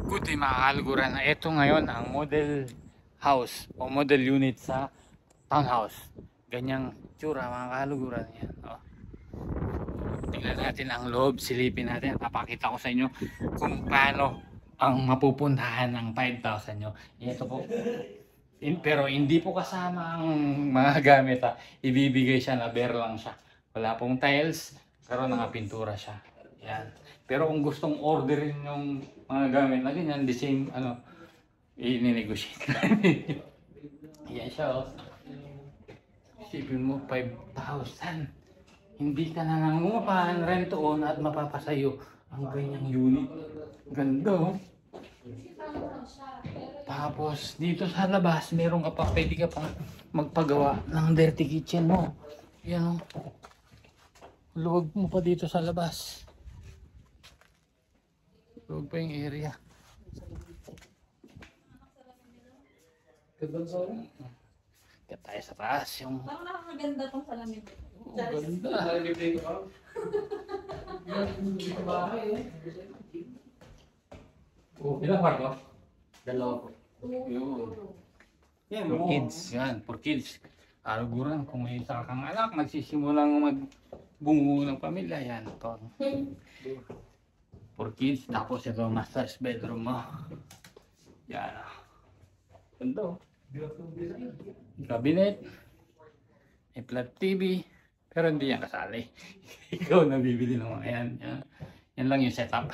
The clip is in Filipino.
Good day mga kaluguran. Ito ngayon ang model house o model unit sa townhouse. Ganyang tsura mga kaluguran yan. Oh. Tingnan natin ang loob, silipin natin. Papakita ko sa inyo kung paano ang mapupuntahan ng 5,000 nyo. Ito po. Pero hindi po kasama ang mga gamit. Ibibigay siya na bare lang siya. Wala pong tiles, pero nakapintura siya. Yan. Pero kung gustong orderin yung mga gamit na ganyan, the same, i-negotiate namin. Yan siya, oh. Isipin mo, 5,000. Hindi ka na nangungupahan, rent to own at mapapasayo ang ganyang unit. Ganda, oh. Tapos, dito sa labas, meron ka pa, pwede ka pa magpagawa ng dirty kitchen mo. Yan, oh. Luwag mo pa dito sa labas. Luwag pa yung area. Kaya tayo sa taas yung... Parang nakakaganda tong salamin. Oh, ganda. Oh, ilang kwarto? Dalawa po. Yun. Yan, For kids. Yan, for kids. Aluguran, kung may isa kang anak, nagsisimulang magbungo ng pamilya, yan. Ito. For kids, tapos ito master's bedroom mo. Yan. Ganda. Cabinet. May flat TV. Pero hindi yan kasali. Ikaw nabibili ng mga yan. Yan lang yung setup.